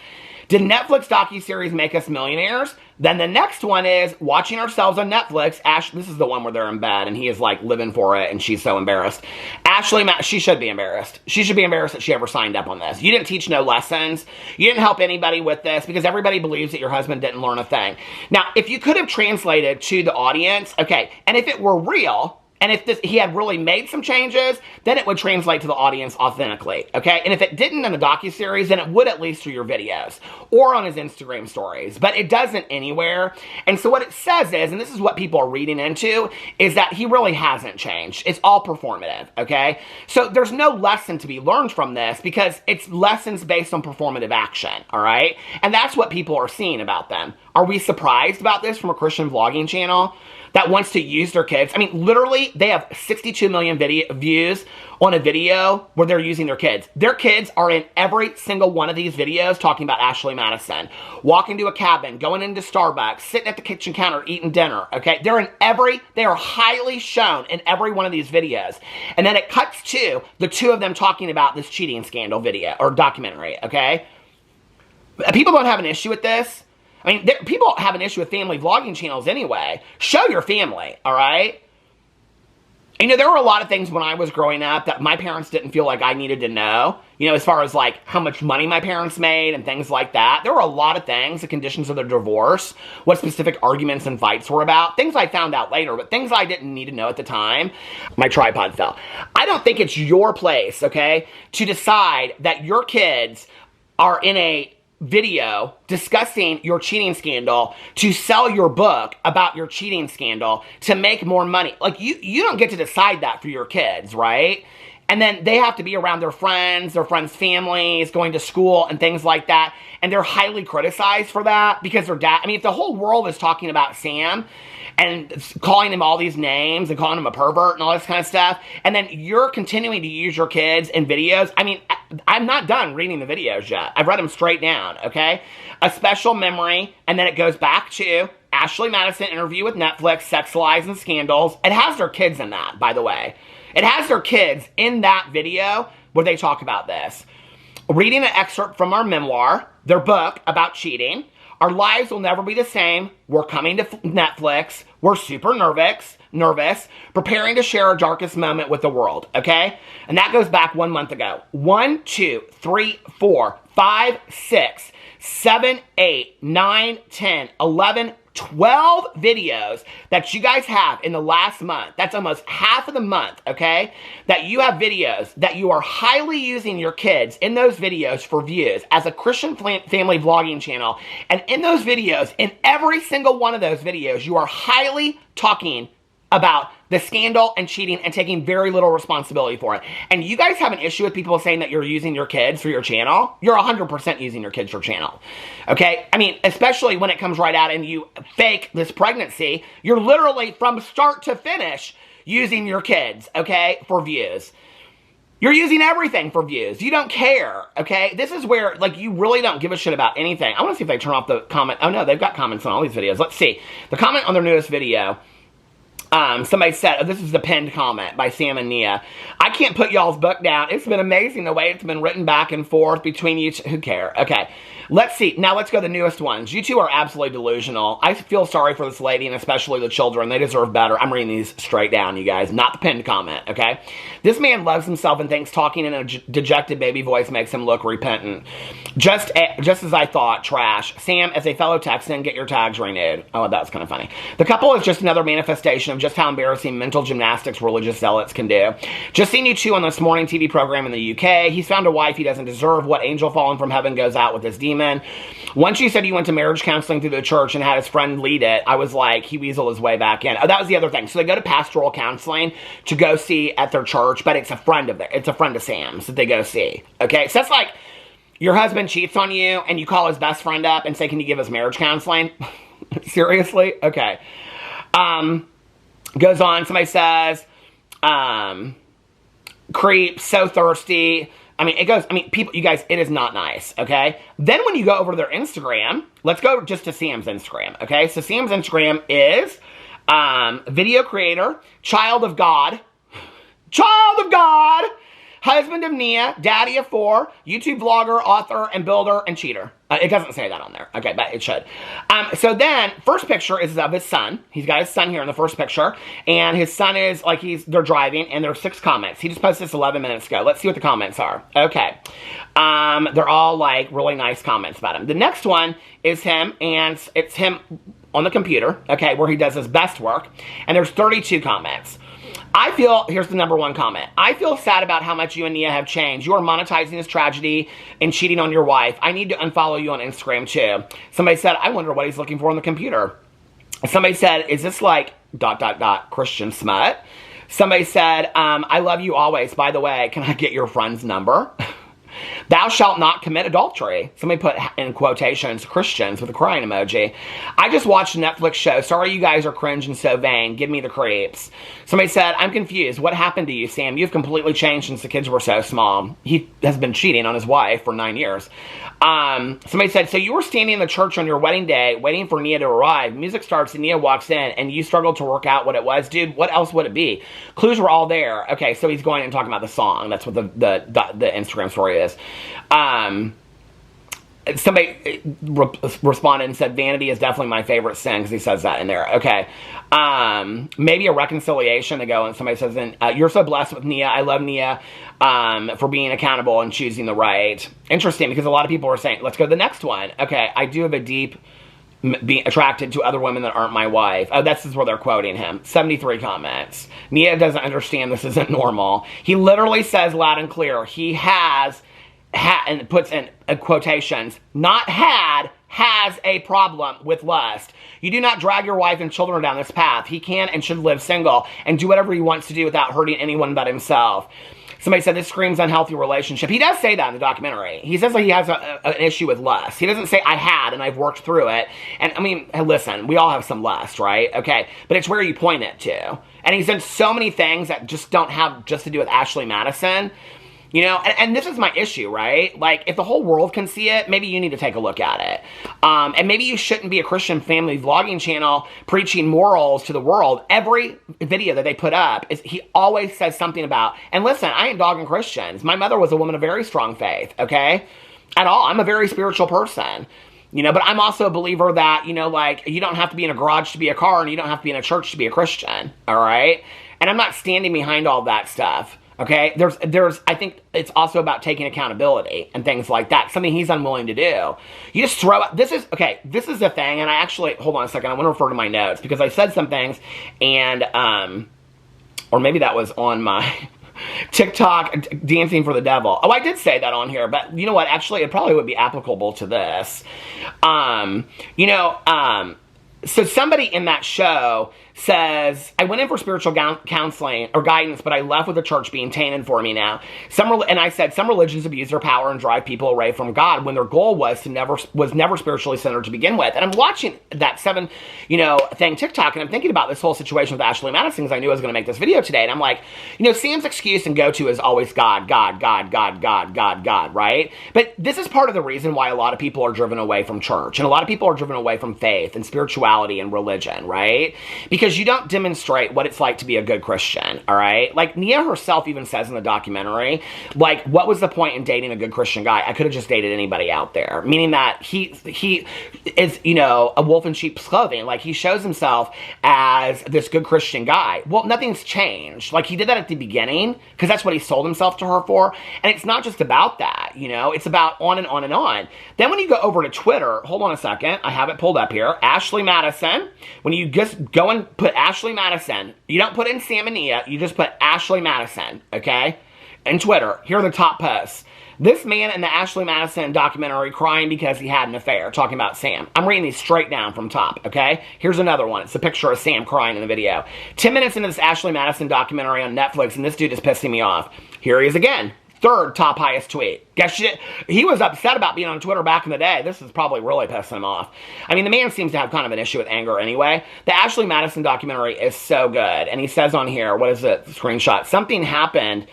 Did Netflix docuseries make us millionaires? Then the next one is watching ourselves on Netflix. This is the one where they're in bed and he is like living for it and she's so embarrassed. Ashley, she should be embarrassed. She should be embarrassed that she ever signed up on this. You didn't teach no lessons. You didn't help anybody with this because everybody believes that your husband didn't learn a thing. Now, if you could have translated to the audience, okay, and if it were real, and if he had really made some changes, then it would translate to the audience authentically, okay? And if it didn't in the docuseries, then it would at least through your videos or on his Instagram stories. But it doesn't anywhere. And so what it says is, and this is what people are reading into, is that he really hasn't changed. It's all performative, okay? So there's no lesson to be learned from this because it's lessons based on performative action, all right? And that's what people are seeing about them. Are we surprised about this from a Christian vlogging channel that wants to use their kids? I mean, literally, they have 62 million views on a video where they're using their kids. Their kids are in every single one of these videos talking about Ashley Madison. Walking to a cabin, going into Starbucks, sitting at the kitchen counter, eating dinner, okay? They are highly shown in every one of these videos. And then it cuts to the two of them talking about this cheating scandal video, or documentary, okay? People don't have an issue with this. I mean, people have an issue with family vlogging channels anyway. Show your family, all right? You know, there were a lot of things when I was growing up that my parents didn't feel like I needed to know. You know, as far as like how much money my parents made and things like that. There were a lot of things, the conditions of their divorce, what specific arguments and fights were about. Things I found out later, but things I didn't need to know at the time. My tripod fell. I don't think it's your place, okay, to decide that your kids are in a video discussing your cheating scandal to sell your book about your cheating scandal to make more money. Like, you don't get to decide that for your kids, right? And then they have to be around their friends' families, going to school and things like that. And they're highly criticized for that because their dad, I mean, if the whole world is talking about Sam and calling him all these names and calling him a pervert and all this kind of stuff, and then you're continuing to use your kids in videos, I mean, I'm not done reading the videos yet. I've read them straight down, okay? A Special Memory, and then it goes back to Ashley Madison interview with Netflix, Sex, Lies, and Scandals. It has their kids in that, by the way. It has their kids in that video where they talk about this. Reading an excerpt from our memoir, their book about cheating. Our lives will never be the same. We're coming to Netflix. We're super nervous, preparing to share our darkest moment with the world, okay? And that goes back 1 month ago. 1, 2, 3, 4, 5, 6, 7, 8, 9, 10, 11, 12 videos that you guys have in the last month. That's almost half of the month, okay? That you have videos that you are highly using your kids in those videos for views as a Christian family vlogging channel. And in those videos, in every single one of those videos, you are highly talking about the scandal and cheating and taking very little responsibility for it. And you guys have an issue with people saying that you're using your kids for your channel. You're 100% using your kids for channel. Okay? I mean, especially when it comes right out and you fake this pregnancy, you're literally from start to finish using your kids, okay, for views. You're using everything for views. You don't care, okay? This is where, like, you really don't give a shit about anything. I want to see if they turn off the comment. Oh, no, they've got comments on all these videos. Let's see. The comment on their newest video, somebody said, oh, this is the pinned comment by Sam and Nia. I can't put y'all's book down. It's been amazing the way it's been written back and forth between you two. Who care? Okay. Let's see. Now let's go to the newest ones. You two are absolutely delusional. I feel sorry for this lady and especially the children. They deserve better. I'm reading these straight down, you guys. Not the pinned comment, okay? This man loves himself and thinks talking in a dejected baby voice makes him look repentant. Just as I thought, trash. Sam, as a fellow Texan, get your tags renewed. Oh, that was kind of funny. The couple is just another manifestation of just how embarrassing mental gymnastics religious zealots can do. Just seen you two on this morning TV program in the UK. He's found a wife he doesn't deserve. What angel fallen from heaven goes out with this demon? Once you said you went to marriage counseling through the church and had his friend lead it, I was like, he weaseled his way back in. Oh, that was the other thing. So they go to pastoral counseling to go see at their church, but it's a friend of Sam's that they go see. Okay, so that's like your husband cheats on you and you call his best friend up and say, can you give us marriage counseling? Seriously? Okay. Goes on, somebody says, creep, so thirsty. I mean, people, you guys, it is not nice, okay? Then when you go over to their Instagram, let's go just to Sam's Instagram, okay? So Sam's Instagram is video creator, child of God, husband of Nia, daddy of 4, YouTube vlogger, author, and builder, and cheater. It doesn't say that on there. Okay, but it should. So then, first picture is of his son. He's got his son here in the first picture. And his son is, like, they're driving, and there are 6 comments. He just posted this 11 minutes ago. Let's see what the comments are. Okay. They're all, like, really nice comments about him. The next one is him, and it's him on the computer, okay, where he does his best work. And there's 32 comments. Here's the number 1 comment. I feel sad about how much you and Nia have changed. You are monetizing this tragedy and cheating on your wife. I need to unfollow you on Instagram too. Somebody said, I wonder what he's looking for on the computer. Somebody said, is this like ... Christian smut? Somebody said, I love you always. By the way, can I get your friend's number? Thou shalt not commit adultery. Somebody put in quotations, Christians with a crying emoji. I just watched a Netflix show. Sorry you guys are cringe and so vain. Give me the creeps. Somebody said, I'm confused. What happened to you, Sam? You've completely changed since the kids were so small. He has been cheating on his wife for 9 years. Somebody said, so you were standing in the church on your wedding day waiting for Nia to arrive. Music starts and Nia walks in and you struggled to work out what it was. Dude, what else would it be? Clues were all there. Okay, so he's going and talking about the song. That's what the Instagram story is. Somebody responded and said, vanity is definitely my favorite sin, because he says that in there. Okay. Maybe a reconciliation to go, and somebody says, you're so blessed with Nia. I love Nia for being accountable and choosing the right. Interesting, because a lot of people are saying, let's go to the next one. Okay, I do have a deep being attracted to other women that aren't my wife. Oh, this is where they're quoting him. 73 comments. Nia doesn't understand this isn't normal. He literally says loud and clear, he has... and puts in quotations, not had, has a problem with lust. You do not drag your wife and children down this path. He can and should live single and do whatever he wants to do without hurting anyone but himself. Somebody said this screams unhealthy relationship. He does say that in the documentary. He says that he has an issue with lust. He doesn't say I had and I've worked through it. And I mean, listen, we all have some lust, right? Okay, but it's where you point it to. And he's done so many things that just don't have just to do with Ashley Madison. You know, and this is my issue, right? Like, if the whole world can see it, maybe you need to take a look at it. And maybe you shouldn't be a Christian family vlogging channel preaching morals to the world. Every video that they put up, he always says something about, and listen, I ain't dogging Christians. My mother was a woman of very strong faith, okay? At all. I'm a very spiritual person. You know, but I'm also a believer that, you know, like, you don't have to be in a garage to be a car, and you don't have to be in a church to be a Christian, all right? And I'm not standing behind all that stuff. Okay, I think it's also about taking accountability and things like that. Something he's unwilling to do. You just throw out, this is the thing, and I actually, hold on a second, I want to refer to my notes, because I said some things, and, or maybe that was on my TikTok, dancing for the devil. Oh, I did say that on here, but you know what, actually, it probably would be applicable to this. So somebody in that show says, I went in for spiritual counseling or guidance, but I left with the church being tainted for me now. And I said, some religions abuse their power and drive people away from God when their goal was never spiritually centered to begin with. And I'm watching that thing TikTok, and I'm thinking about this whole situation with Ashley Madison, because I knew I was going to make this video today. And I'm like, you know, Sam's excuse and go-to is always God, God, God, God, God, God, God, right? But this is part of the reason why a lot of people are driven away from church, and a lot of people are driven away from faith and spirituality and religion, right? Because you don't demonstrate what it's like to be a good Christian, all right? Like, Nia herself even says in the documentary, like, what was the point in dating a good Christian guy? I could have just dated anybody out there. Meaning that he is, you know, a wolf in sheep's clothing. Like, he shows himself as this good Christian guy. Well, nothing's changed. Like, he did that at the beginning, because that's what he sold himself to her for. And it's not just about that, you know? It's about on and on and on. Then when you go over to Twitter, hold on a second, I have it pulled up here, Ashley Madison, when you just go and put Ashley Madison, you don't put in Sam and Nia, you just put Ashley Madison, okay? And Twitter, here are the top posts. This man in the Ashley Madison documentary crying because he had an affair, talking about Sam. I'm reading these straight down from top, okay? Here's another one. It's a picture of Sam crying in the video. 10 minutes into this Ashley Madison documentary on Netflix, and this dude is pissing me off. Here he is again. Third top highest tweet. Guess shit. He was upset about being on Twitter back in the day. This is probably really pissing him off. I mean, the man seems to have kind of an issue with anger anyway. The Ashley Madison documentary is so good. And he says on here, what is it? Screenshot. Something happened,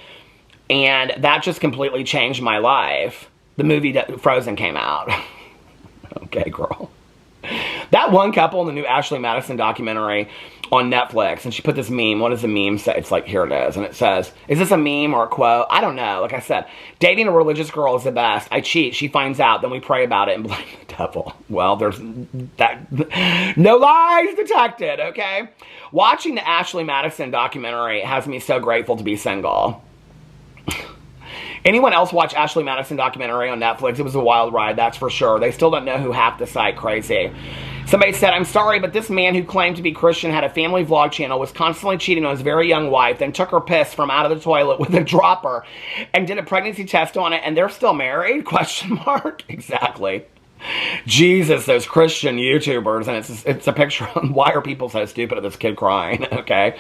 and that just completely changed my life. The movie Frozen came out. Okay, girl. That one couple in the new Ashley Madison documentary on Netflix, and she put this meme. What does the meme say? It's like, here it is, and it says, is this a meme or a quote? I don't know. Like I said, dating a religious girl is the best. I cheat. She finds out. Then we pray about it and blame the devil. Well, there's that. No lies detected, okay? Watching the Ashley Madison documentary has me so grateful to be single. Anyone else watch Ashley Madison documentary on Netflix? It was a wild ride, that's for sure. They still don't know who hacked the site. Crazy. Somebody said, I'm sorry, but this man who claimed to be Christian had a family vlog channel, was constantly cheating on his very young wife, then took her piss from out of the toilet with a dropper and did a pregnancy test on it, and they're still married? Question mark. Exactly. Jesus, those Christian YouTubers, and it's a picture of, why are people so stupid at this kid crying, okay?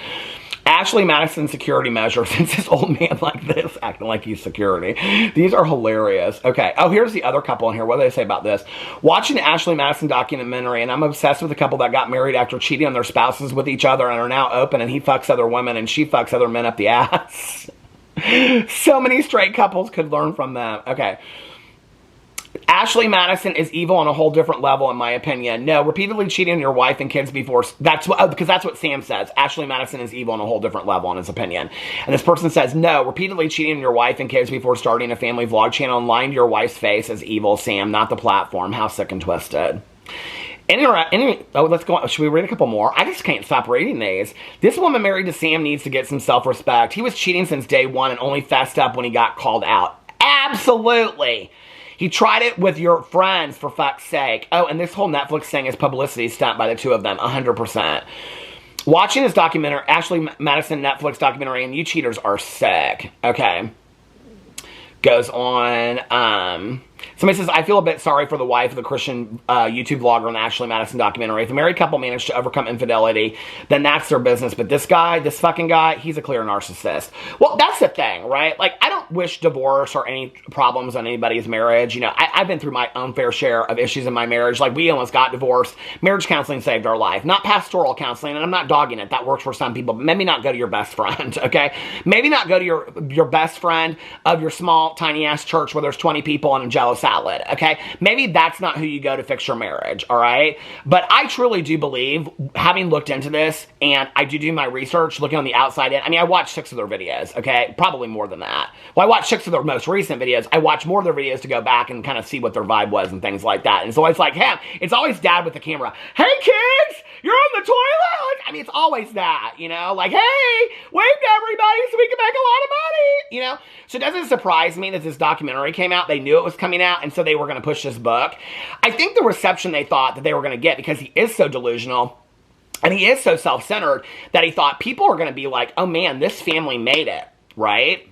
Ashley Madison security measures. Since this old man like this, acting like he's security. These are hilarious. Okay. Oh, here's the other couple in here. What do they say about this? Watching the Ashley Madison documentary, and I'm obsessed with the couple that got married after cheating on their spouses with each other and are now open, and he fucks other women and she fucks other men up the ass. So many straight couples could learn from them. Okay. Ashley Madison is evil on a whole different level, in my opinion. No, repeatedly cheating on your wife and kids before, because that's what Sam says. Ashley Madison is evil on a whole different level, in his opinion. And this person says, no, repeatedly cheating on your wife and kids before starting a family vlog channel and lying to your wife's face is evil, Sam, not the platform. How sick and twisted. Let's go on. Should we read a couple more? I just can't stop reading these. This woman married to Sam needs to get some self-respect. He was cheating since day one and only fessed up when he got called out. Absolutely. He tried it with your friends, for fuck's sake. Oh, and this whole Netflix thing is publicity stunt by the two of them, 100%. Watching this documentary, Ashley Madison Netflix documentary, and you cheaters are sick. Okay. Goes on, Somebody says, I feel a bit sorry for the wife of the Christian YouTube vlogger in the Ashley Madison documentary. If a married couple managed to overcome infidelity, then that's their business. But this guy, this fucking guy, he's a clear narcissist. Well, that's the thing, right? Like, I don't wish divorce or any problems on anybody's marriage. You know, I've been through my own fair share of issues in my marriage. Like, we almost got divorced. Marriage counseling saved our life. Not pastoral counseling, and I'm not dogging it. That works for some people. But maybe not go to your best friend, okay? Maybe not go to your best friend of your small, tiny-ass church where there's 20 people and a jello salad, okay? Maybe that's not who you go to fix your marriage, all right? But I truly do believe, having looked into this, and I do my research, looking on the outside in, I mean, I watched 6 of their videos, okay? Probably more than that. Well, I watched 6 of their most recent videos. I watched more of their videos to go back and kind of see what their vibe was and things like that. And so it's like, hey, it's always dad with the camera. Hey, kids, you're on the toilet? Like, I mean, it's always that, you know? Like, hey, wave to everybody so we can make a lot of money, you know? So it doesn't surprise me that this documentary came out. They knew it was coming out, and so they were going to push this book. I think the reception they thought that they were going to get, because he is so delusional and he is so self-centered, that he thought people are going to be like, oh man, this family made it, right?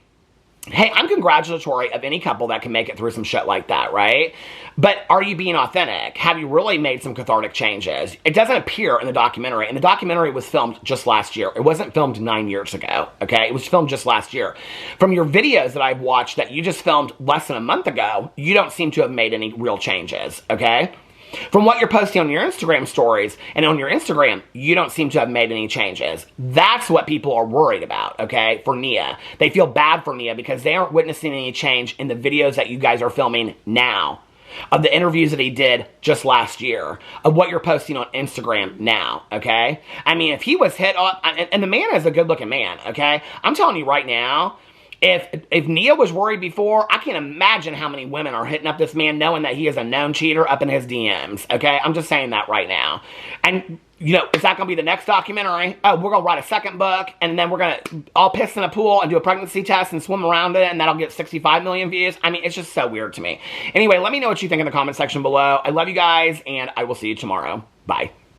Hey, I'm congratulatory of any couple that can make it through some shit like that, right? But are you being authentic? Have you really made some cathartic changes? It doesn't appear in the documentary, and the documentary was filmed just last year. It wasn't filmed 9 years ago, okay? It was filmed just last year. From your videos that I've watched that you just filmed less than a month ago, you don't seem to have made any real changes, okay? From what you're posting on your Instagram stories and on your Instagram, you don't seem to have made any changes. That's what people are worried about, okay, for Nia. They feel bad for Nia because they aren't witnessing any change in the videos that you guys are filming now, of the interviews that he did just last year, of what you're posting on Instagram now, okay? I mean, if he was hit up, and the man is a good-looking man, okay? I'm telling you right now, If Nia was worried before, I can't imagine how many women are hitting up this man knowing that he is a known cheater up in his DMs, okay? I'm just saying that right now. And, you know, is that going to be the next documentary? Oh, we're going to write a second book, and then we're going to all piss in a pool and do a pregnancy test and swim around it, and that'll get 65 million views? I mean, it's just so weird to me. Anyway, let me know what you think in the comment section below. I love you guys, and I will see you tomorrow. Bye.